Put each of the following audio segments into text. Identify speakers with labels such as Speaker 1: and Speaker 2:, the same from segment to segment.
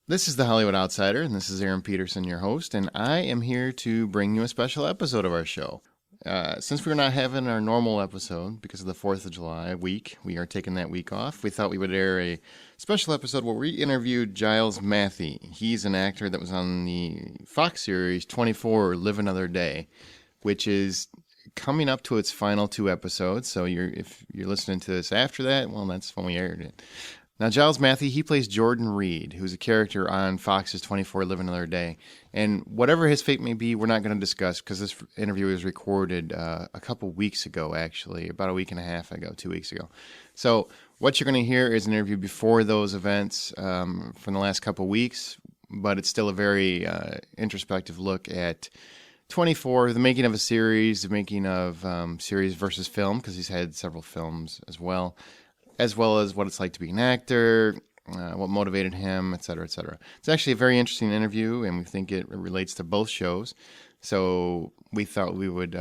Speaker 1: This is the Hollywood Outsider, and this is Aaron Peterson, your host, and I am here to bring you a special episode of our show. Since we're not having our normal episode because of the 4th of July week, we are taking that week off. We thought we would air a special episode where we interviewed Giles Matthey. He's an actor that was on the Fox series 24 Live Another Day, which is coming up to its final 2 episodes. So if you're listening to this after that, well, that's when we aired it. Now, Giles Matthey, he plays Jordan Reed, who's a character on Fox's 24 Live Another Day. And whatever his fate may be, we're not going to discuss because this interview was recorded a couple weeks ago, actually, about a week and a half ago, 2 weeks ago. So what you're going to hear is an interview before those events from the last couple weeks, but it's still a very introspective look at 24, the making of a series, the making of series versus film, because he's had several films as well as what it's like to be an actor, what motivated him, et cetera, et cetera. It's actually a very interesting interview, and we think it relates to both shows. So we thought we would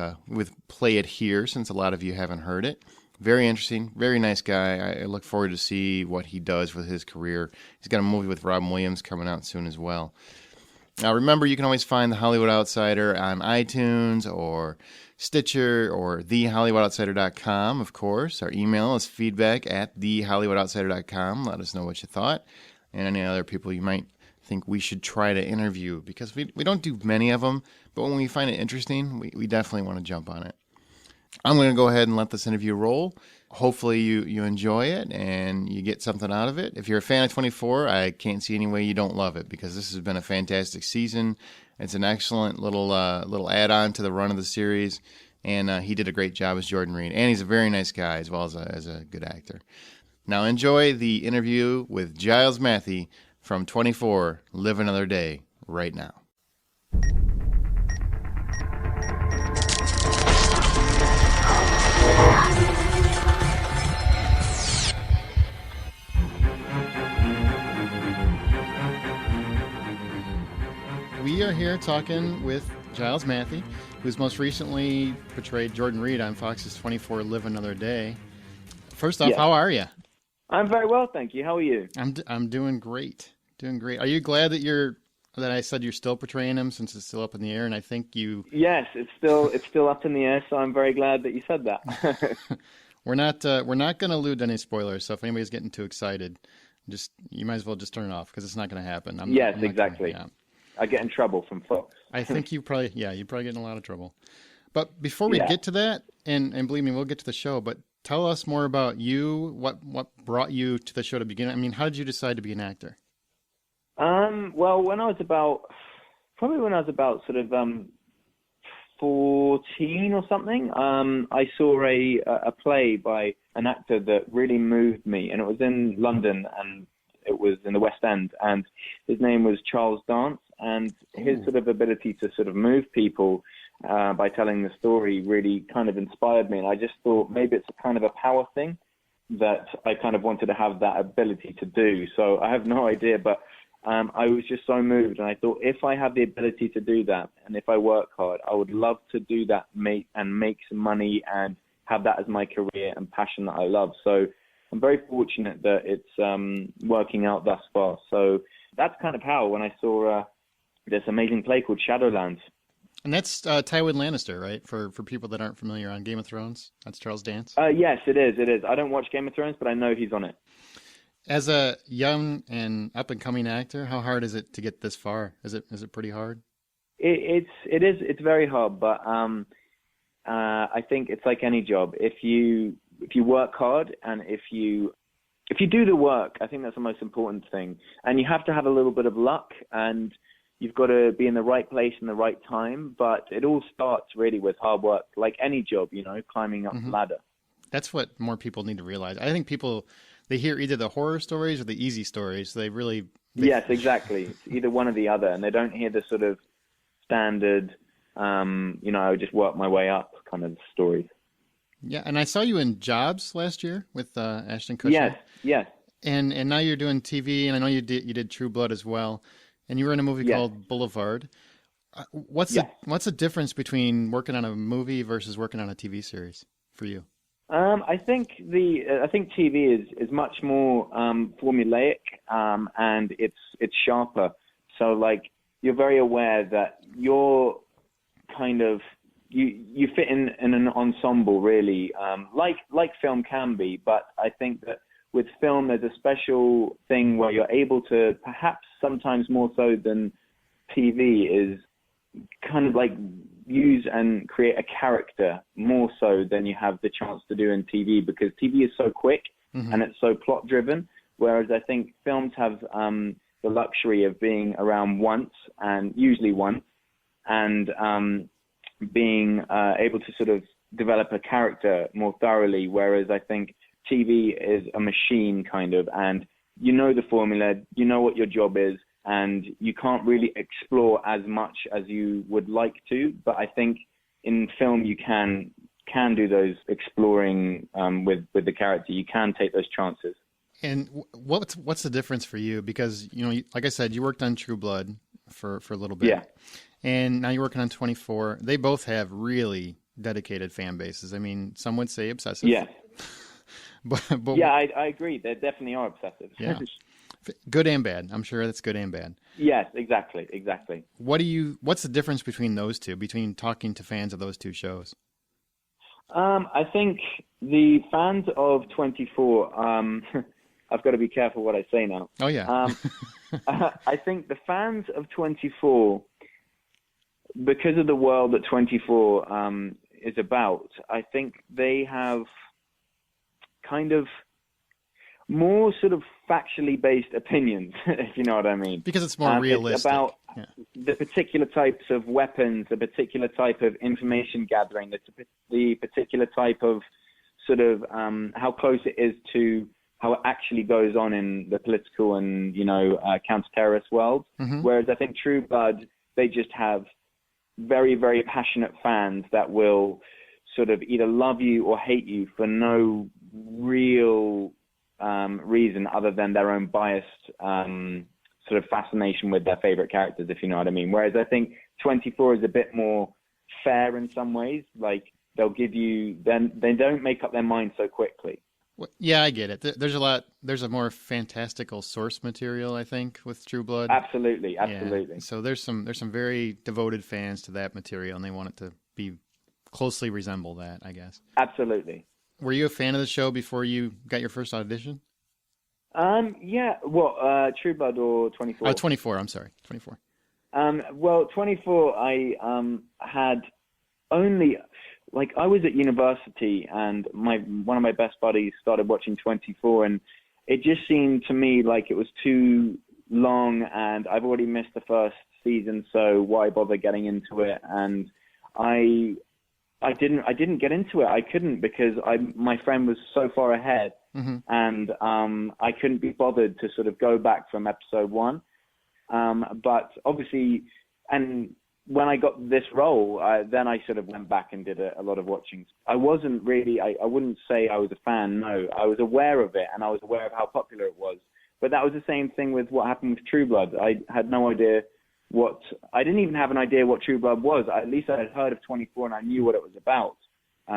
Speaker 1: play it here since a lot of you haven't heard it. Very interesting, very nice guy. I look forward to see what he does with his career. He's got a movie with Robin Williams coming out soon as well. Now, remember, you can always find The Hollywood Outsider on iTunes or Stitcher or thehollywoodoutsiders.com, of course. Our email is feedback@thehollywoodoutsiders.com. Let us know what you thought and any other people you might think we should try to interview, because we don't do many of them, but when we find it interesting, we definitely want to jump on it. I'm going to go ahead and let this interview roll. Hopefully you enjoy it and you get something out of it. If you're a fan of 24, I can't see any way you don't love it, because this has been a fantastic season. It's an excellent little add-on to the run of the series, and he did a great job as Jordan Reed. And he's a very nice guy as well as a good actor. Now enjoy the interview with Giles Matthey from 24 Live Another Day right now. We are here talking with Giles Matthey, who's most recently portrayed Jordan Reed on Fox's 24 Live Another Day. First off, How are you?
Speaker 2: I'm very well, thank you. How are you?
Speaker 1: I'm doing great. Doing great. Are you glad that I said you're still portraying him, since it's still up in the air? And I think you... Yes,
Speaker 2: it's still up in the air, so I'm very glad that you said that.
Speaker 1: We're not going to allude to any spoilers, so if anybody's getting too excited, you might as well just turn it off, because it's not going to happen.
Speaker 2: Exactly. I get in trouble from Fox.
Speaker 1: I think you probably get in a lot of trouble. But before we get to that, and believe me, we'll get to the show, but tell us more about you. What brought you to the show to begin? I mean, how did you decide to be an actor?
Speaker 2: Well, when I was about sort of 14 or something, I saw a play by an actor that really moved me, and it was in London, and it was in the West End, and his name was Charles Dance, and his sort of ability to sort of move people by telling the story really kind of inspired me. And I just thought maybe it's a kind of a power thing that I kind of wanted to have that ability to do. So I have no idea, but I was just so moved. And I thought, if I have the ability to do that, and if I work hard, I would love to do that, make some money and have that as my career and passion that I love. So I'm very fortunate that it's working out thus far. So that's kind of how, when I saw this amazing play called Shadowlands.
Speaker 1: And that's Tywin Lannister, right? For people that aren't familiar on Game of Thrones, that's Charles Dance?
Speaker 2: Yes, it is. I don't watch Game of Thrones, but I know he's on it.
Speaker 1: As a young and up-and-coming actor, how hard is it to get this far? Is it pretty hard?
Speaker 2: It is. It's very hard, but I think it's like any job. If you work hard and if you do the work, I think that's the most important thing. And you have to have a little bit of luck, and you've got to be in the right place in the right time. But it all starts really with hard work, like any job, climbing up the ladder.
Speaker 1: That's what more people need to realize. I think people, they hear either the horror stories or the easy stories.
Speaker 2: Yes, exactly. It's either one or the other, and they don't hear the sort of standard, I would just work my way up kind of stories.
Speaker 1: Yeah, and I saw you in Jobs last year with Ashton Kutcher.
Speaker 2: Yes.
Speaker 1: And now you're doing TV, and I know you did True Blood as well, and you were in a movie called Boulevard. What's the difference between working on a movie versus working on a TV series for you?
Speaker 2: I think TV is much more formulaic, and it's sharper. So like you're very aware that you're kind of you fit in an ensemble really, like film can be. But I think that with film there's a special thing where you're able to, perhaps sometimes more so than TV, is kind of like use and create a character more so than you have the chance to do in TV, because TV is so quick and it's so plot driven, whereas I think films have the luxury of being around once, and usually once, and being able to sort of develop a character more thoroughly, whereas I think TV is a machine kind of, and you know the formula, you know what your job is, and you can't really explore as much as you would like to. But I think in film you can do those exploring with the character. You can take those chances.
Speaker 1: And what's the difference for you? Because, you know, like I said, you worked on True Blood for a little bit.
Speaker 2: Yeah.
Speaker 1: And now you're working on 24. They both have really dedicated fan bases. I mean, some would say obsessive.
Speaker 2: Yeah.
Speaker 1: but
Speaker 2: yeah, I agree. They definitely are obsessive.
Speaker 1: Yeah. Good and bad. I'm sure that's good and bad.
Speaker 2: Yes, exactly.
Speaker 1: What's the difference between those two, between talking to fans of those two shows?
Speaker 2: I think the fans of 24, I've got to be careful what I say now.
Speaker 1: Oh, yeah.
Speaker 2: I think the fans of 24, because of the world that 24 is about, I think they have kind of more sort of factually based opinions, if you know what I mean.
Speaker 1: Because it's more realistic.
Speaker 2: It's about the particular types of weapons, the particular type of information gathering, the particular type of sort of how close it is to how it actually goes on in the political and, you know, counter-terrorist world. Whereas I think True Blood, they just have very, very passionate fans that will sort of either love you or hate you for no real reason other than their own biased sort of fascination with their favorite characters, if you know what I mean. Whereas I think 24 is a bit more fair in some ways. Like they'll give you, then they don't make up their mind so quickly.
Speaker 1: Yeah, I get it. There's a more fantastical source material, I think, with True Blood.
Speaker 2: Absolutely.
Speaker 1: Yeah. So there's some very devoted fans to that material, and they want it to be closely resemble that, I guess.
Speaker 2: Absolutely.
Speaker 1: Were you a fan of the show before you got your first audition?
Speaker 2: Yeah. Well, True Blood or 24?
Speaker 1: 24. I'm sorry, 24.
Speaker 2: Well, 24, I had only, like, I was at university, and one of my best buddies started watching 24, and it just seemed to me like it was too long, and I've already missed the first season, so why bother getting into it? And I didn't get into it. I couldn't, because my friend was so far ahead, and I couldn't be bothered to sort of go back from episode 1. But obviously, and when I got this role, then I sort of went back and did a lot of watching. I wasn't really, I wouldn't say I was a fan, no. I was aware of it, and I was aware of how popular it was. But that was the same thing with what happened with True Blood. I had no idea I didn't even have an idea what True Blood was. At least I had heard of 24 and I knew what it was about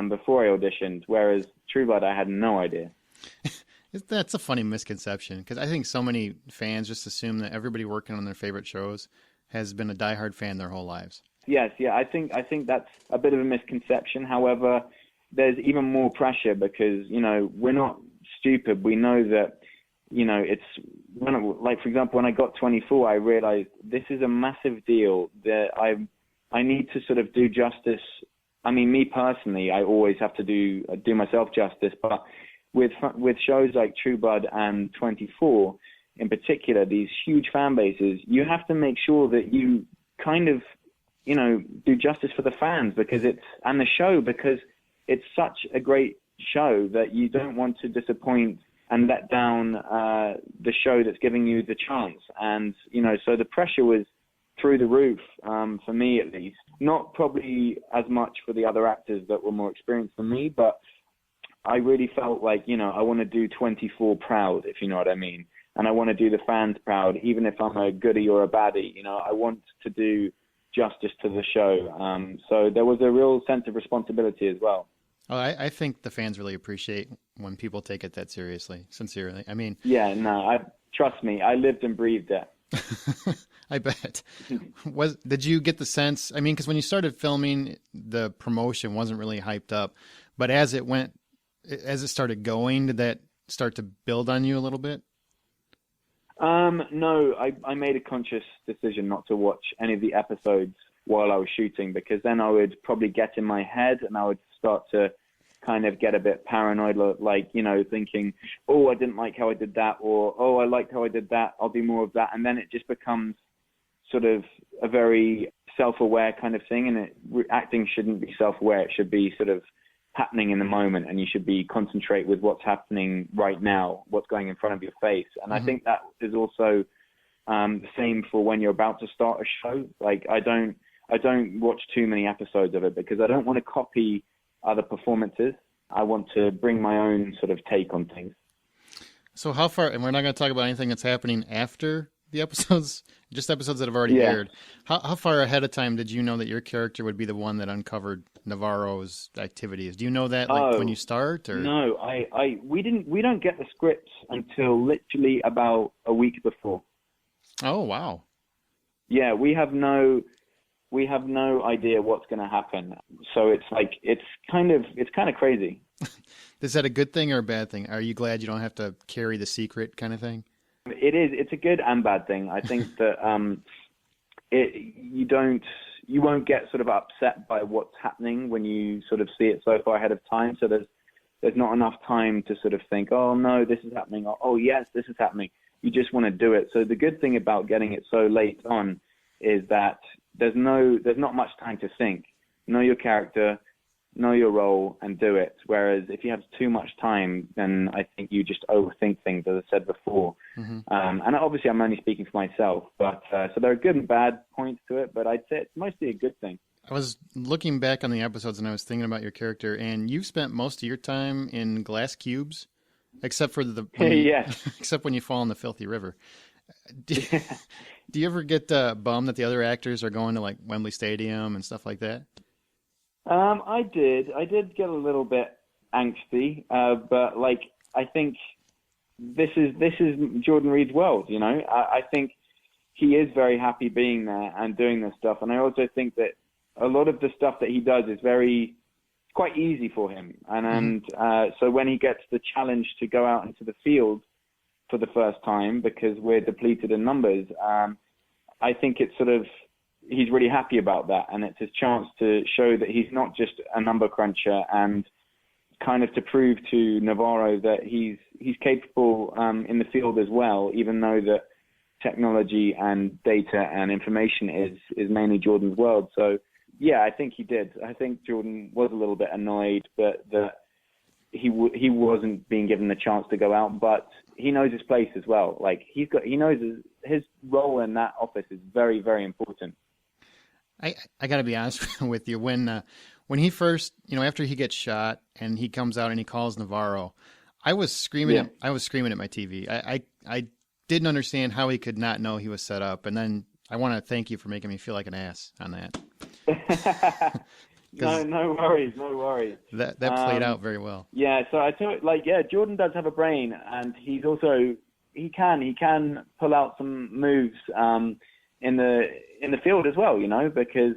Speaker 2: before I auditioned, whereas True Blood, I had no idea.
Speaker 1: That's a funny misconception, because I think so many fans just assume that everybody working on their favorite shows has been a diehard fan their whole lives. Yes,
Speaker 2: yeah, I think that's a bit of a misconception. However, there's even more pressure because, you know, we're not stupid. We know that, you know, for example, when I got 24, I realized this is a massive deal that I need to sort of do justice. I mean, me personally, I always have to do myself justice, but with shows like True Blood and 24 in particular, these huge fan bases, you have to make sure that you kind of, you know, do justice for the fans because it's such a great show that you don't want to disappoint and let down the show that's giving you the chance. And, you know, so the pressure was through the roof, for me at least. Not probably as much for the other actors that were more experienced than me, but I really felt like, you know, I want to do 24 proud, if you know what I mean. And I want to do the fans proud, even if I'm a goodie or a baddie. You know, I want to do justice to the show. So there was a real sense of responsibility as well.
Speaker 1: Oh, I think the fans really appreciate when people take it that seriously, sincerely. I mean,
Speaker 2: Yeah, no, trust me, I lived and breathed it.
Speaker 1: I bet. Did you get the sense? I mean, because when you started filming, the promotion wasn't really hyped up, but as it started going, did that start to build on you a little bit?
Speaker 2: No, I made a conscious decision not to watch any of the episodes while I was shooting, because then I would probably get in my head and I would start to kind of get a bit paranoid, like, thinking, oh, I didn't like how I did that, or, oh, I liked how I did that, I'll do more of that. And then it just becomes sort of a very self-aware kind of thing. And acting shouldn't be self-aware. It should be sort of happening in the moment, and you should be concentrate with what's happening right now, what's going in front of your face. And I think that is also the same for when you're about to start a show. Like, I don't watch too many episodes of it because I don't want to copy other performances. I want to bring my own sort of take on things.
Speaker 1: So how far, and we're not going to talk about anything that's happening after the episodes, just episodes that have already aired. How far ahead of time did you know that your character would be the one that uncovered Navarro's activities? Do you know that when you start? Or?
Speaker 2: No, we don't get the scripts until literally about a week before.
Speaker 1: Oh, wow.
Speaker 2: Yeah, we have no idea what's going to happen. So it's kind of crazy.
Speaker 1: Is that a good thing or a bad thing? Are you glad you don't have to carry the secret kind of thing?
Speaker 2: It is. It's a good and bad thing. I think that you won't get sort of upset by what's happening when you sort of see it so far ahead of time. So there's not enough time to sort of think, oh no, this is happening, or oh yes, this is happening. You just want to do it. So the good thing about getting it so late on is that there's not much time to think. Know your character, know your role, and do it. Whereas if you have too much time, then I think you just overthink things, as I said before. And obviously I'm only speaking for myself, but so there are good and bad points to it, but I'd say it's mostly a good thing.
Speaker 1: I was looking back on the episodes and I was thinking about your character, and you've spent most of your time in glass cubes, except for except when you fall in the filthy river. Do you ever get bummed that the other actors are going to like Wembley Stadium and stuff like that?
Speaker 2: I did get a little bit angsty, but like I think this is Jordan Reed's world, I think he is very happy being there and doing this stuff, and I also think that a lot of the stuff that he does is quite easy for him, and so when he gets the challenge to go out into the field for the first time because we're depleted in numbers, I think it's sort of he's really happy about that, and it's his chance to show that he's not just a number cruncher, and kind of to prove to Navarro that he's capable in the field as well, even though that technology and data and information is mainly Jordan's world. So yeah, I think he did. I think Jordan was a little bit annoyed, but that he wasn't being given the chance to go out, but he knows his place as well. Like he knows his role in that office is very, very important.
Speaker 1: I got to be honest with you. When he first, after he gets shot and he comes out and he calls Navarro, I was screaming.
Speaker 2: Yeah.
Speaker 1: I was screaming at my TV. I didn't understand how he could not know he was set up. And then I want to thank you for making me feel like an ass on that.
Speaker 2: No worries.
Speaker 1: That played out very well.
Speaker 2: Yeah. So I thought, Jordan does have a brain, and he's also he can pull out some moves in the field as well, because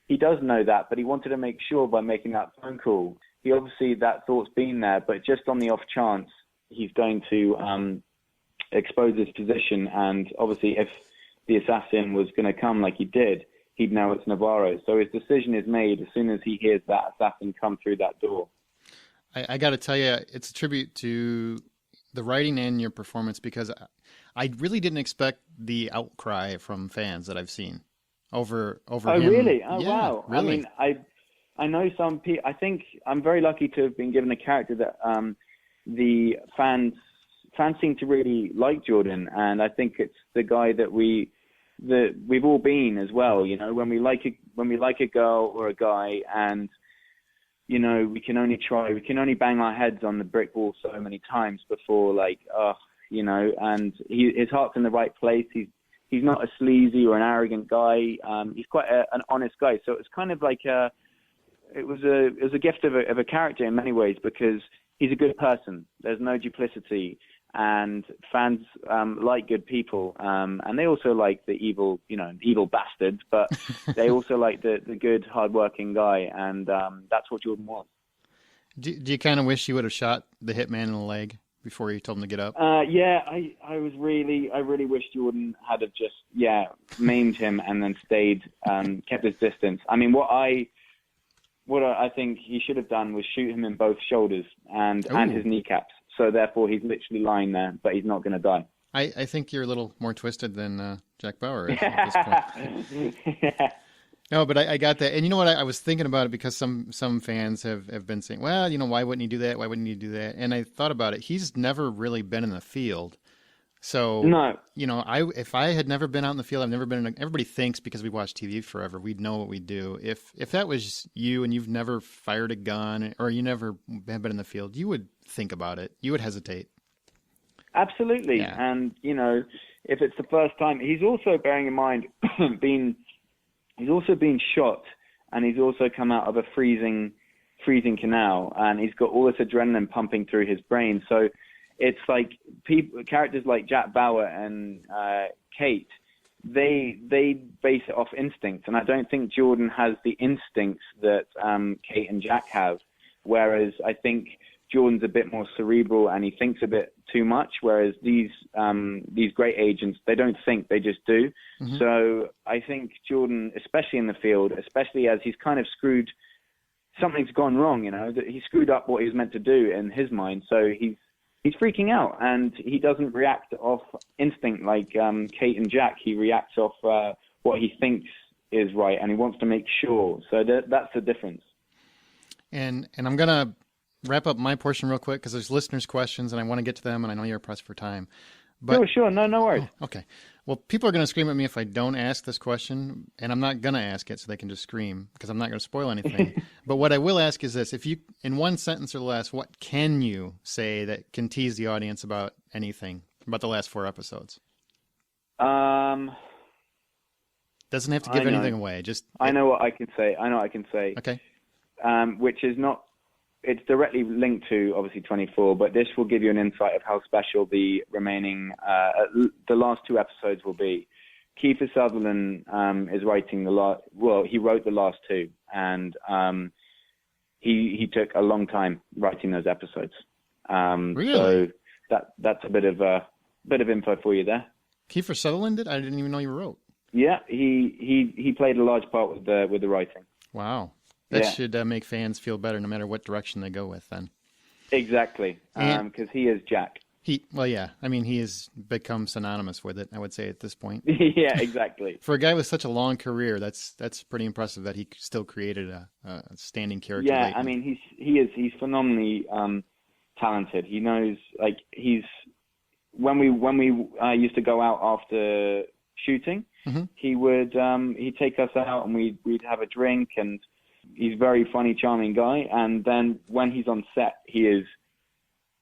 Speaker 2: he does know that, but he wanted to make sure by making that phone call. He obviously, that thought's been there, but just on the off chance he's going to expose his position, and obviously if the assassin was going to come like he did, he'd know it's Navarro. So his decision is made as soon as he hears that assassin come through that door.
Speaker 1: I got to tell you, it's a tribute to the writing and your performance, because I really didn't expect the outcry from fans that I've seen over him.
Speaker 2: Oh, really? Oh,
Speaker 1: yeah,
Speaker 2: wow.
Speaker 1: Really?
Speaker 2: I mean, I know some people. I think I'm very lucky to have been given a character that the fans seem to really like Jordan, and I think it's the guy that we've all been as well. When we like a girl or a guy, and we can only bang our heads on the brick wall so many times before, and his heart's in the right place. He's not a sleazy or an arrogant guy. He's quite an honest guy. So it's kind of like a gift of a character in many ways, because he's a good person. There's no duplicity, and fans like good people, and they also like the evil bastards, but they also like the good, hardworking guy, and that's what Jordan was.
Speaker 1: Do you kind of wish you would have shot the hitman in the leg before you told him to get up?
Speaker 2: Yeah, I really wish Jordan had have just maimed him and then stayed, kept his distance. I mean, what I think he should have done was shoot him in both shoulders and his kneecaps. So therefore, he's literally lying there, but he's not going to die.
Speaker 1: I think you're a little more twisted than Jack Bauer is at this point.
Speaker 2: Yeah.
Speaker 1: No, but I got that. And you know what? I was thinking about it because some fans have been saying, well, why wouldn't he do that? Why wouldn't he do that? And I thought about it. He's never really been in the field. So,
Speaker 2: no.
Speaker 1: If I had never been out in the field, I've never been everybody thinks because we watch TV forever, we'd know what we do. If that was you and you've never fired a gun or you never have been in the field, you would think about it. You would hesitate.
Speaker 2: Absolutely.
Speaker 1: Yeah.
Speaker 2: And, if it's the first time, he's also, bearing in mind, he's also been shot, and he's also come out of a freezing canal, and he's got all this adrenaline pumping through his brain. So it's like characters like Jack Bauer and Kate, they base it off instinct, and I don't think Jordan has the instincts that Kate and Jack have. Whereas I think Jordan's a bit more cerebral and he thinks a bit too much, whereas these great agents, they don't think, they just do. Mm-hmm. So I think Jordan, especially in the field, especially as he's kind of screwed, something's gone wrong, he screwed up what he was meant to do in his mind. So he's freaking out, and he doesn't react off instinct like Kate and Jack. He reacts off what he thinks is right, and he wants to make sure. So that's the difference. And
Speaker 1: I'm going to wrap up my portion real quick because there's listeners' questions and I want to get to them, and I know you're pressed for time. But,
Speaker 2: sure. No worries.
Speaker 1: Oh, okay. Well, people are going to scream at me if I don't ask this question, and I'm not going to ask it so they can just scream because I'm not going to spoil anything. But what I will ask is this. If you, in one sentence or less, what can you say that can tease the audience about anything, about the last 4 episodes?
Speaker 2: Doesn't
Speaker 1: have to give anything away.
Speaker 2: I know what I can say.
Speaker 1: Okay.
Speaker 2: Which is not, it's directly linked to obviously 24, but this will give you an insight of how special the remaining, the last 2 episodes will be. Kiefer Sutherland is writing he wrote the last 2, and he took a long time writing those episodes.
Speaker 1: Really?
Speaker 2: So that's a bit of info for you there.
Speaker 1: Kiefer Sutherland did? I didn't even know you wrote.
Speaker 2: Yeah, he played a large part with the writing.
Speaker 1: Wow. That should make fans feel better no matter what direction they go with then.
Speaker 2: Exactly, because he is Jack.
Speaker 1: He has become synonymous with it, I would say, at this point.
Speaker 2: Yeah, exactly.
Speaker 1: For a guy with such a long career, that's pretty impressive that he still created a standing character.
Speaker 2: Yeah, I mean, he's phenomenally talented. He knows, when we used to go out after shooting, mm-hmm. He'd take us out and we'd have a drink, and he's a very funny, charming guy. And then when he's on set, he's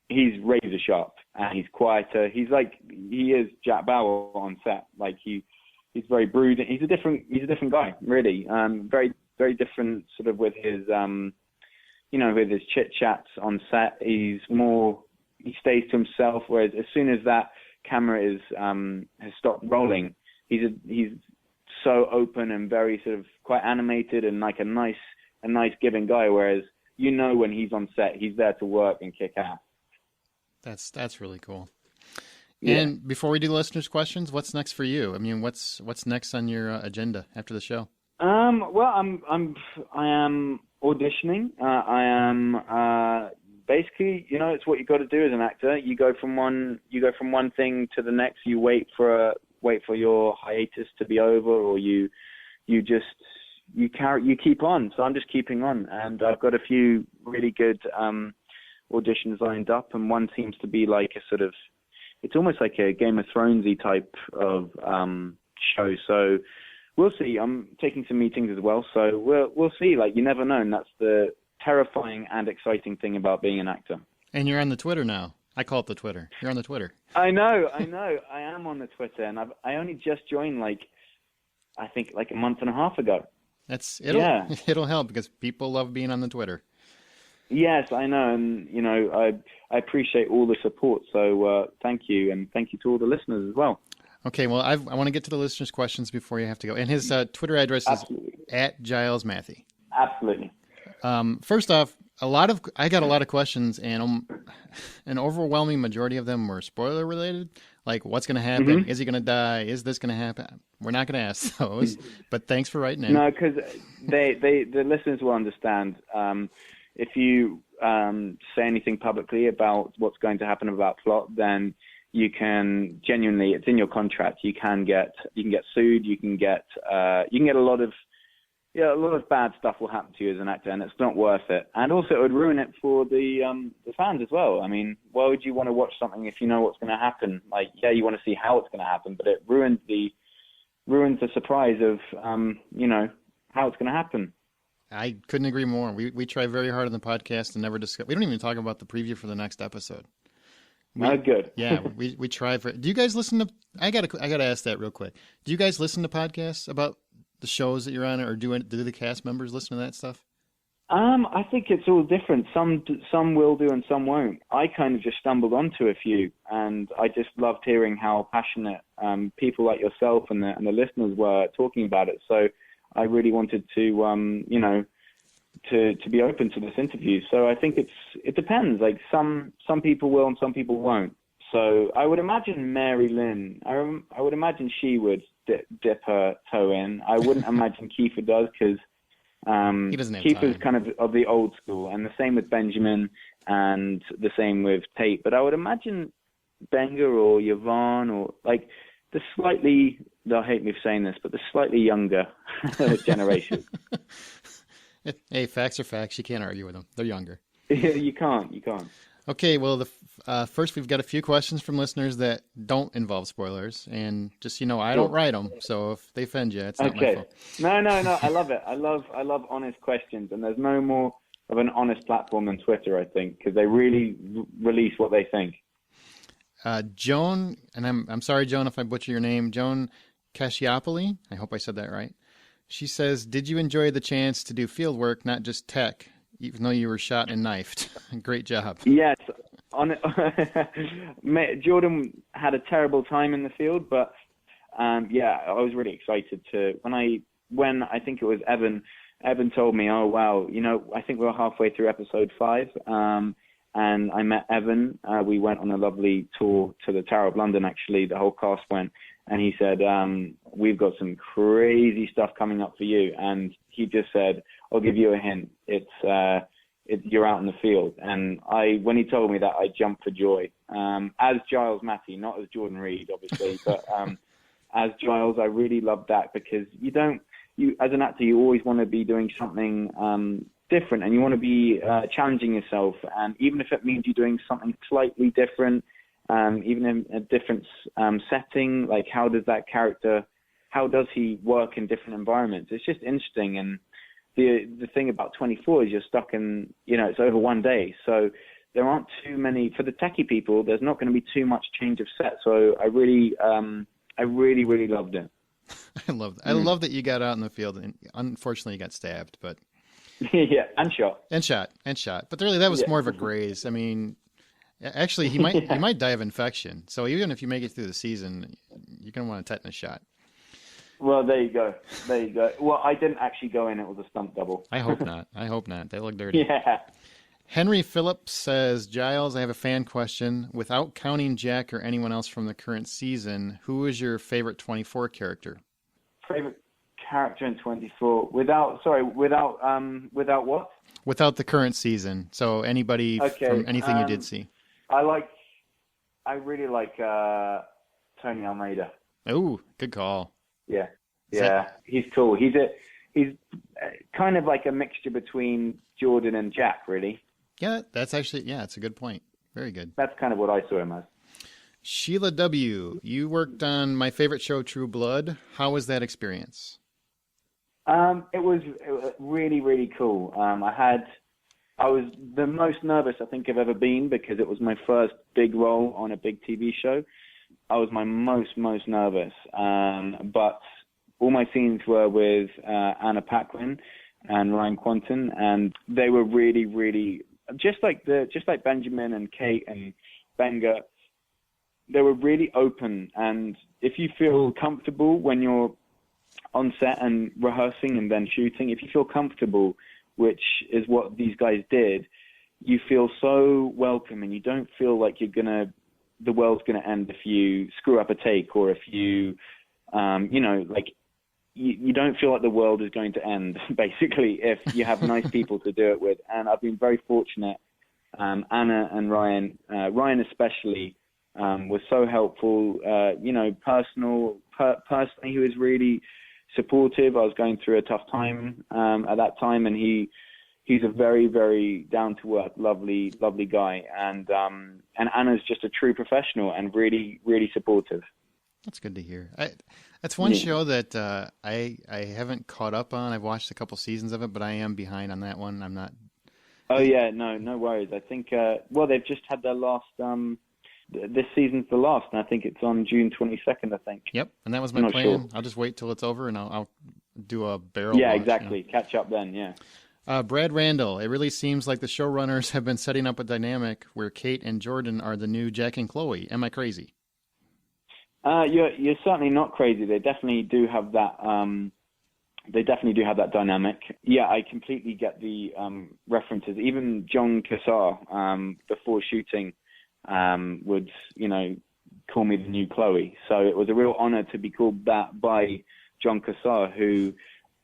Speaker 2: razor sharp and he's quieter. He is Jack Bauer on set. He's very brooding. He's a different guy, really. Very, very different sort of with his, with his chit chats on set. He stays to himself. Whereas as soon as that camera has stopped rolling, he's so open and very sort of quite animated and like a nice giving guy. Whereas when he's on set, he's there to work and kick ass.
Speaker 1: That's really cool.
Speaker 2: Yeah.
Speaker 1: And before we do listeners' questions, what's next for you? I mean, what's next on your agenda after the show?
Speaker 2: Well, I am auditioning. I am basically, it's what you got to do as an actor. You go from one thing to the next. You wait for your hiatus to be over, or you keep on. So I'm just keeping on, and I've got a few really good auditions lined up, and one seems to be like a sort of, it's almost like a Game of Thronesy type of show. So we'll see. I'm taking some meetings as well, so we'll see. You never know, and that's the terrifying and exciting thing about being an actor.
Speaker 1: And you're on the Twitter now. I call it the Twitter. You're on the Twitter.
Speaker 2: I know. I am on the Twitter, and I only just joined, I think a month and a half ago.
Speaker 1: It'll help because people love being on the Twitter.
Speaker 2: Yes, I know, and I appreciate all the support. So thank you, and thank you to all the listeners as well.
Speaker 1: Okay, well, I want to get to the listeners' questions before you have to go. And his Twitter address is @Giles Matthey.
Speaker 2: Absolutely.
Speaker 1: First off, I got a lot of questions, and an overwhelming majority of them were spoiler related. Like, what's going to happen?
Speaker 2: Mm-hmm.
Speaker 1: Is he going to die? Is this going to happen? We're not going to ask those, but thanks for writing in.
Speaker 2: No, because the listeners will understand. If you say anything publicly about what's going to happen about plot, then you can genuinely, it's in your contract. You can get sued. You can get a lot of bad stuff will happen to you as an actor, and it's not worth it. And also, it would ruin it for the fans as well. I mean, why would you want to watch something if you know what's going to happen? Like, yeah, you want to see how it's going to happen, but it ruins the surprise of how it's going to happen.
Speaker 1: I couldn't agree more. We try very hard on the podcast to never discuss. We don't even talk about the preview for the next episode.
Speaker 2: Good.
Speaker 1: Yeah, we try for. Do you guys listen to? I gotta ask that real quick. Do you guys listen to podcasts about the shows that you're on, or do the cast members listen to that stuff?
Speaker 2: I think it's all different. Some will do and some won't. I kind of just stumbled onto a few, and I just loved hearing how passionate people like yourself and the listeners were talking about it. So I really wanted to to be open to this interview. So I think it depends. Like some people will and some people won't. So I would imagine Mary Lynn. I would imagine she would dip her toe in. I wouldn't imagine Kiefer does because Kiefer's kind of the old school, and the same with Benjamin, and the same with Tate. But I would imagine Benga or Yvonne or like the slightly, they'll hate me for saying this, but the slightly younger generation.
Speaker 1: Hey, facts are facts. You can't argue with them. They're younger.
Speaker 2: You can't.
Speaker 1: Okay, well, first we've got a few questions from listeners that don't involve spoilers, and just I don't write them, so if they offend you, it's not my fault.
Speaker 2: No, I love it. I love honest questions, and there's no more of an honest platform than Twitter, I think, because they really release what they think.
Speaker 1: Joan, and I'm sorry, Joan, if I butcher your name, Joan Casciopoli, I hope I said that right. She says, did you enjoy the chance to do field work, not just tech, even though you were shot and knifed? Great job.
Speaker 2: Yes. Jordan had a terrible time in the field, but I was really excited to when I think it was Evan told me, oh wow, I think we were halfway through episode 5, and I met Evan. We went on a lovely tour to the Tower of London. Actually, the whole cast went, and he said, we've got some crazy stuff coming up for you. And he just said, I'll give you a hint. You're out in the field. And when he told me that, I jumped for joy. As Giles Matthey, not as Jordan Reed, obviously, but as Giles, I really loved that because as an actor, you always want to be doing something different, and you want to be challenging yourself. And even if it means you're doing something slightly different, even in a different setting, like how does he work in different environments? It's just interesting. And the thing about 24 is you're stuck in, it's over one day. So there aren't too many, for the techie people, there's not going to be too much change of set. So I really, really loved it.
Speaker 1: I love that. I love that you got out in the field, and unfortunately you got stabbed, but
Speaker 2: yeah, and shot. But really, that was more of a graze. I mean, actually, he might die of infection. So even if you make it through the season, you're gonna want a tetanus shot. Well, there you go. Well, I didn't actually go in; it was a stunt double.
Speaker 1: I hope not. They look dirty.
Speaker 2: Yeah.
Speaker 1: Henry Phillips says, Giles, I have a fan question. Without counting Jack or anyone else from the current season, who is your favorite 24 character?
Speaker 2: Favorite character in 24? Without what?
Speaker 1: Without the current season. So anybody from anything you did see.
Speaker 2: I really like Tony Almeida.
Speaker 1: Oh, good call.
Speaker 2: Yeah. He's cool. He's kind of like a mixture between Jordan and Jack, really.
Speaker 1: Yeah, that's actually, it's a good point. Very good.
Speaker 2: That's kind of what I saw him as.
Speaker 1: Sheila W., you worked on my favorite show, True Blood. How was that experience?
Speaker 2: It was really, really cool. I was the most nervous I think I've ever been because it was my first big role on a big TV show. I was my most nervous. But all my scenes were with Anna Paquin and Ryan Quanten, and they were really, really just like Benjamin and Kate and Benga. They were really open, and if you feel comfortable when you're on set and rehearsing and then shooting, if you feel comfortable, which is what these guys did, you feel so welcome, and you don't feel like the world's gonna end if you screw up a take, or if you, you don't feel like the world is going to end, basically, if you have nice people to do it with. And I've been very fortunate. Anna and Ryan especially, was so helpful, personally, he was really supportive. I was going through a tough time at that time, and he's a very, very down-to-earth, lovely guy. And Anna's just a true professional and really, really supportive.
Speaker 1: That's good to hear. That's one show that I haven't caught up on. I've watched a couple seasons of it, but I am behind on that one. I'm not.
Speaker 2: Oh yeah, no worries. I think they've just had their last. This season's the last, and I think it's on June 22nd. I think. Yep,
Speaker 1: and that was my plan. Sure. I'll just wait till it's over, and I'll do a barrel.
Speaker 2: Yeah,
Speaker 1: watch,
Speaker 2: exactly. Catch up then. Yeah.
Speaker 1: Brad Randall. It really seems like the showrunners have been setting up a dynamic where Kate and Jordan are the new Jack and Chloe. Am I crazy?
Speaker 2: You're certainly not crazy. They definitely do have that. They definitely do have that dynamic. Yeah, I completely get the references. Even John Cassar, before shooting, would call me the new Chloe. So it was a real honor to be called that by John Cassar, who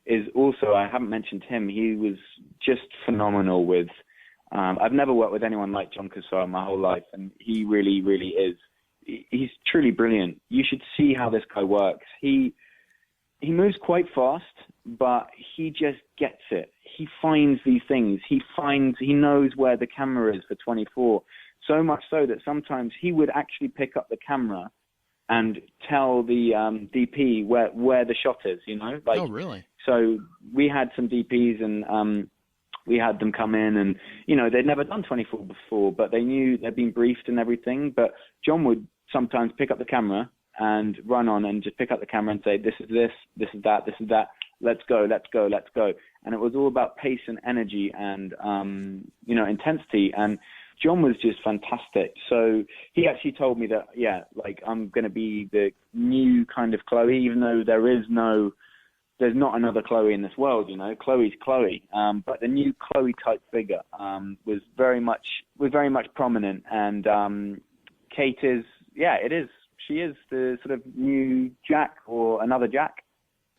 Speaker 2: is also, I haven't mentioned him. He was just phenomenal with. I've never worked with anyone like John Cassar in my whole life, and he really, really is. He's truly brilliant. You should see how this guy works. He moves quite fast, but he just gets it. He finds these things. He knows where the camera is for 24. So much so that sometimes he would actually pick up the camera and tell the DP where the shot is,
Speaker 1: Oh, really?
Speaker 2: So we had some DPs, and we had them come in, and, they'd never done 24 before, but they knew they'd been briefed and everything. But John would sometimes pick up the camera and run on and just pick up the camera and say, this is that, let's go. And it was all about pace and energy and, intensity. And John was just fantastic. So he actually told me that, I'm going to be the new kind of Chloe, even though there's not another Chloe in this world, Chloe's Chloe. But the new Chloe type figure was very much prominent. And Kate is, it is. She is the sort of new Jack, or another Jack.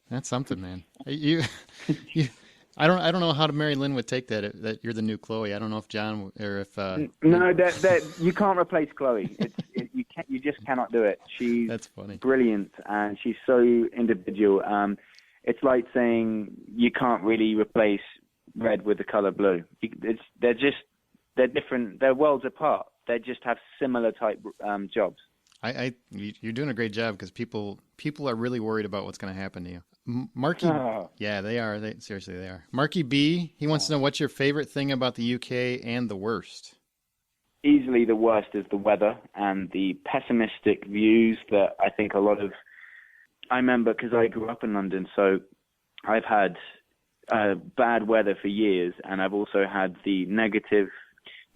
Speaker 1: That's something, man. I don't know how Mary Lynn would take that you're the new Chloe. I don't know if John or if
Speaker 2: no, that you can't replace Chloe. You just cannot do it. She's
Speaker 1: That's funny.
Speaker 2: Brilliant, and she's so individual. It's like saying you can't really replace red with the color blue. They're different. They're worlds apart. They just have similar type jobs.
Speaker 1: You're doing a great job, because people are really worried about what's going to happen to you. Marky, yeah, they are. Seriously, they are. Marky B, he wants to know, what's your favorite thing about the UK and the worst?
Speaker 2: Easily the worst is the weather and the pessimistic views that I think a lot of. I remember, because I grew up in London, so I've had bad weather for years, and I've also had the negative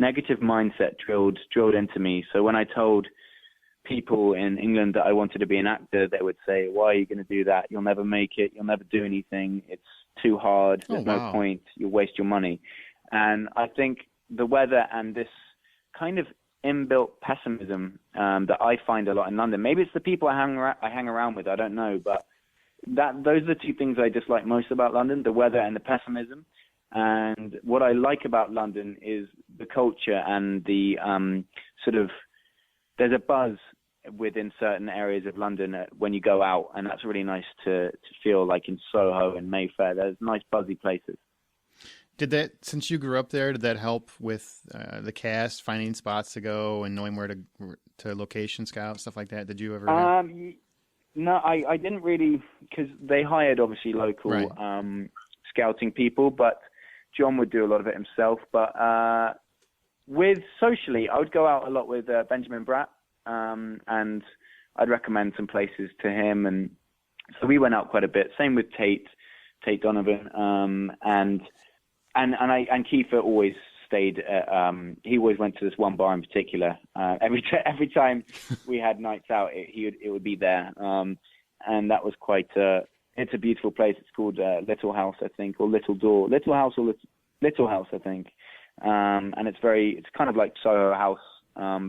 Speaker 2: mindset drilled into me. So when I told people in England that I wanted to be an actor, they would say, why are you going to do that? You'll never make it. You'll never do anything. It's too hard. There's no point. You'll waste your money. And I think the weather and this kind of inbuilt pessimism that I find a lot in London, maybe it's the people I hang around with, I don't know, but those are the two things I dislike most about London, the weather and the pessimism. And what I like about London is the culture and the there's a buzz within certain areas of London when you go out, and that's really nice to feel, like in Soho and Mayfair. There's nice buzzy places.
Speaker 1: Since you grew up there, did that help with the cast, finding spots to go and knowing where to location scout, stuff like that? Did you ever?
Speaker 2: No, I didn't really, because they hired obviously local
Speaker 1: right.
Speaker 2: Scouting people, but John would do a lot of it himself. But with socially, I would go out a lot with Benjamin Bratt, and I'd recommend some places to him, and So we went out quite a bit. Same with Tate Donovan, and Kiefer always stayed. He always went to this one bar in particular. Every time we had nights out, it would be there, and that was quite. It's a beautiful place. It's called Little House, I think, or Little Door, Little House, or Little House, I think. And it's kind of like Soho House,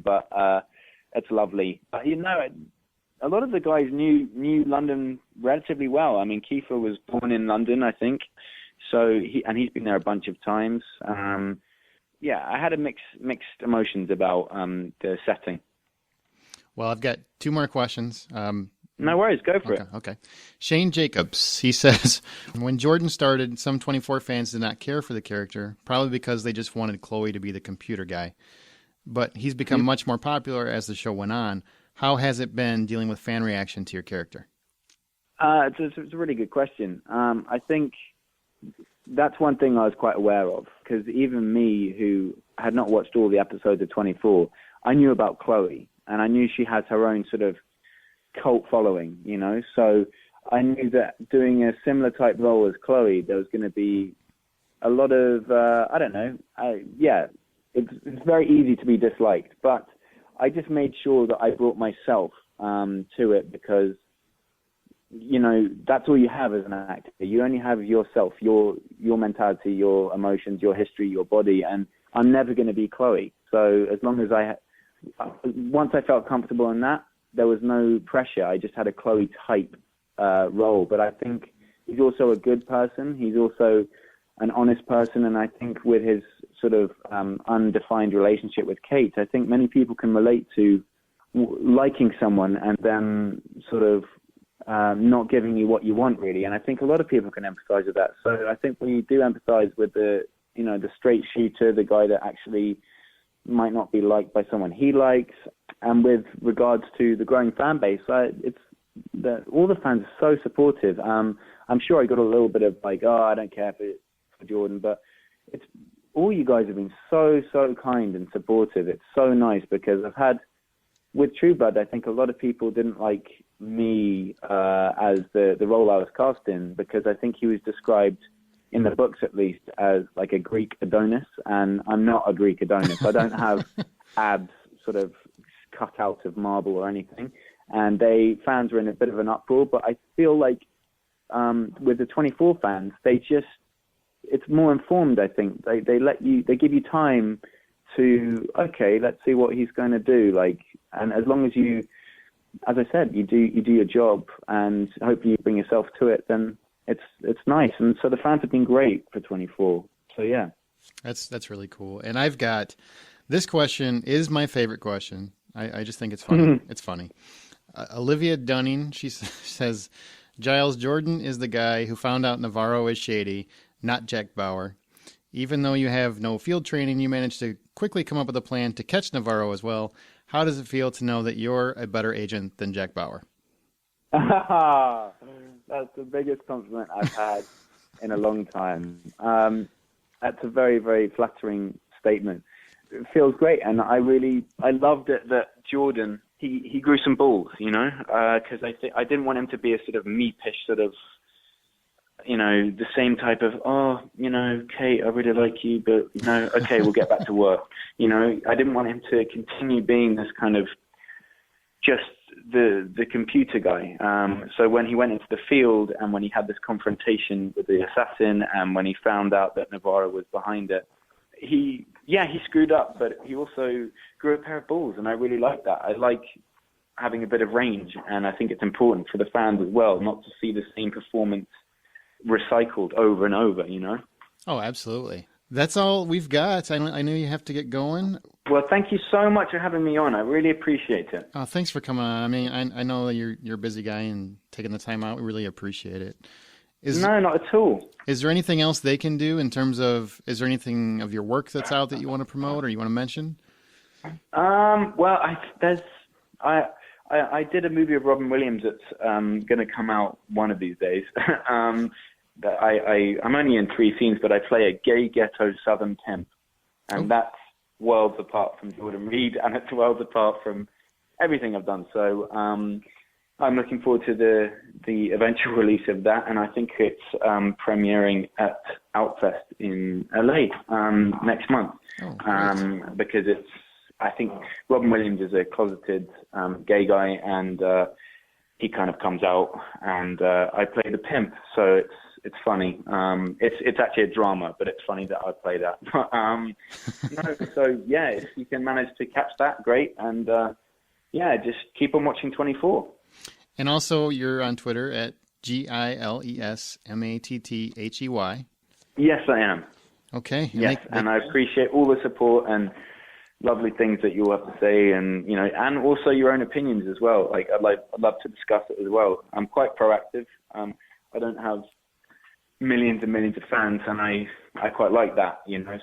Speaker 2: but it's lovely. But a lot of the guys knew London relatively well. I mean, Kiefer was born in London, I think, so he's been there a bunch of times. I had a mixed emotions about the setting.
Speaker 1: Well, I've got two more questions.
Speaker 2: No worries, go for it.
Speaker 1: Okay. Shane Jacobs, he says, when Jordan started, some 24 fans did not care for the character, probably because they just wanted Chloe to be the computer guy. But he's become much more popular as the show went on. How has it been dealing with fan reaction to your character?
Speaker 2: It's a really good question. I think that's one thing I was quite aware of, because even me, who had not watched all the episodes of 24, I knew about Chloe, and I knew she has her own sort of cult following, so I knew that doing a similar type role as Chloe, there was going to be a lot of, it's very easy to be disliked, but I just made sure that I brought myself to it, because that's all you have as an actor. You only have yourself, your mentality, your emotions, your history, your body, and I'm never going to be Chloe. So as long as once I felt comfortable in that, there was no pressure. I just had a Chloe type role. But I think he's also a good person. He's also an honest person. And I think with his sort of undefined relationship with Kate, I think many people can relate to liking someone and then sort of not giving you what you want, really. And I think a lot of people can empathize with that. So I think when you do empathize with the straight shooter, the guy that actually might not be liked by someone he likes, and with regards to the growing fan base, all the fans are so supportive. I'm sure I got a little bit of like, I don't care for Jordan, but it's all you guys have been so kind and supportive. It's so nice, because I've had with True Blood, I think a lot of people didn't like me as the role I was cast in, because I think he was described in the books, at least, as like a Greek Adonis, and I'm not a Greek Adonis. I don't have abs sort of cut out of marble or anything, and fans were in a bit of an uproar. But I feel like with the 24 fans, it's more informed. I think they give you time to, okay, let's see what he's going to do. And as long as you, as I said, you do your job, and hopefully you bring yourself to it, then it's nice. And so the fans have been great for 24. So yeah,
Speaker 1: that's really cool. And I've got this question is my favorite question. I just think it's funny. It's funny. Olivia Dunning, she says, Giles, Jordan is the guy who found out Navarro is shady, not Jack Bauer. Even though you have no field training, you managed to quickly come up with a plan to catch Navarro as well. How does it feel to know that you're a better agent than Jack Bauer?
Speaker 2: That's the biggest compliment I've had in a long time. That's a very, very flattering statement. It feels great, and I loved it that Jordan, he grew some balls, because I didn't want him to be a sort of meepish sort of, the same type of, Kate, I really like you, but, okay, we'll get back to work. I didn't want him to continue being this kind of just the computer guy. So when he went into the field, and when he had this confrontation with the assassin, and when he found out that Navarro was behind it, he screwed up, but he also grew a pair of balls, and I really like that. I like having a bit of range, and I think it's important for the fans as well, not to see the same performance recycled over and over,
Speaker 1: Oh, absolutely. That's all we've got. I know you have to get going.
Speaker 2: Well, thank you so much for having me on. I really appreciate it.
Speaker 1: Oh, thanks for coming on. I mean, I know you're a busy guy and taking the time out. We really appreciate it.
Speaker 2: No, not at all.
Speaker 1: Is there anything else they can do in terms of, is there anything of your work that's out that you want to promote or you want to mention?
Speaker 2: Well, I did a movie of Robin Williams that's going to come out one of these days. I'm only in 3 scenes, but I play a gay ghetto Southern temp, and that's worlds apart from Jordan Reed, and it's worlds apart from everything I've done. So I'm I'm looking forward to the eventual release of that, and I think it's premiering at Outfest in LA next month. Because I think Robin Williams is a closeted gay guy, and he kind of comes out, and I play the pimp, so it's funny. It's actually a drama, but it's funny that I play that. So yeah, if you can manage to catch that, great, and just keep on watching 24.
Speaker 1: And also, you're on Twitter at GilesMatthey.
Speaker 2: Yes, I am.
Speaker 1: Okay.
Speaker 2: And I appreciate all the support and lovely things that you all have to say, and and also your own opinions as well. Like I'd love to discuss it as well. I'm quite proactive. I don't have millions and millions of fans, and I quite like that.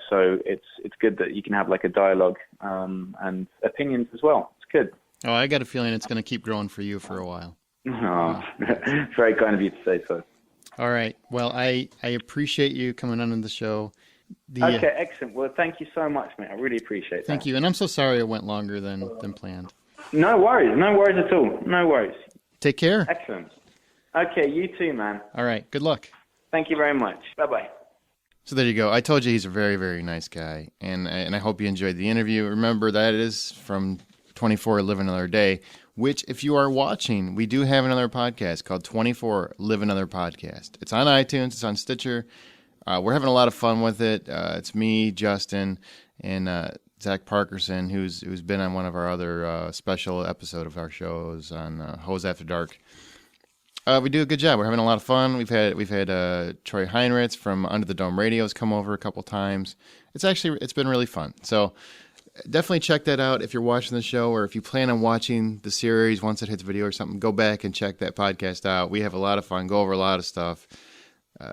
Speaker 2: So it's good that you can have like a dialogue and opinions as well. It's good.
Speaker 1: Oh, I got a feeling it's going to keep growing for you for a while.
Speaker 2: Oh, it's very kind of you to say so.
Speaker 1: All right. Well, I appreciate you coming on the show.
Speaker 2: Okay, excellent. Well, thank you so much, mate. I really appreciate that.
Speaker 1: Thank you. And I'm so sorry it went longer than planned.
Speaker 2: No worries. No worries at all. No worries.
Speaker 1: Take care.
Speaker 2: Excellent. Okay, you too, man.
Speaker 1: All right. Good luck.
Speaker 2: Thank you very much. Bye-bye.
Speaker 1: So there you go. I told you he's a very, very nice guy. And I hope you enjoyed the interview. Remember, that is from 24 Live Another Day, which, if you are watching, we do have another podcast called 24 Live Another Podcast. It's on iTunes. It's on Stitcher. We're having a lot of fun with it. It's me, Justin, and Zach Parkerson, who's been on one of our other special episode of our shows on Hose After Dark. We do a good job. We're having a lot of fun. We've had Troy Heinrichs from Under the Dome Radios come over a couple times. It's been really fun. So definitely check that out if you're watching the show, or if you plan on watching the series once it hits video or something. Go back and check that podcast out. We have a lot of fun. Go over a lot of stuff.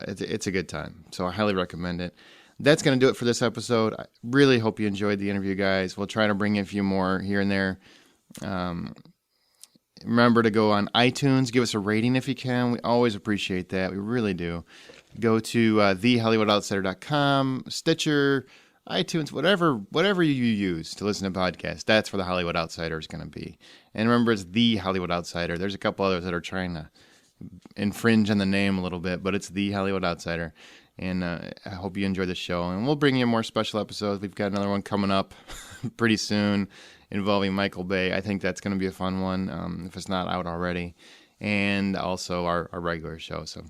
Speaker 1: It's a good time, so I highly recommend it. That's going to do it for this episode. I really hope you enjoyed the interview, guys. We'll try to bring in a few more here and there. Remember to go on iTunes, give us a rating if you can. We always appreciate that. We really do. Go to thehollywoodoutsiders.com, Stitcher, iTunes, whatever you use to listen to podcasts. That's where the Hollywood Outsider is going to be. And remember, it's The Hollywood Outsider. There's a couple others that are trying to infringe on the name a little bit, but it's The Hollywood Outsider. And I hope you enjoy the show. And we'll bring you more special episodes. We've got another one coming up pretty soon involving Michael Bay. I think that's going to be a fun one, if it's not out already. And also our regular show. So,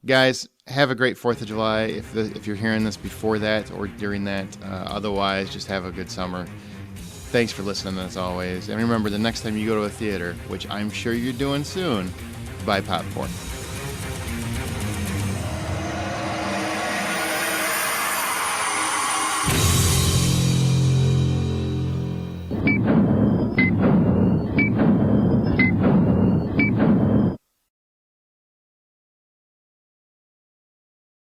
Speaker 1: guys, have a great 4th of July if you're hearing this before that or during that. Otherwise, just have a good summer. Thanks for listening, as always. And remember, the next time you go to a theater, which I'm sure you're doing soon, buy popcorn.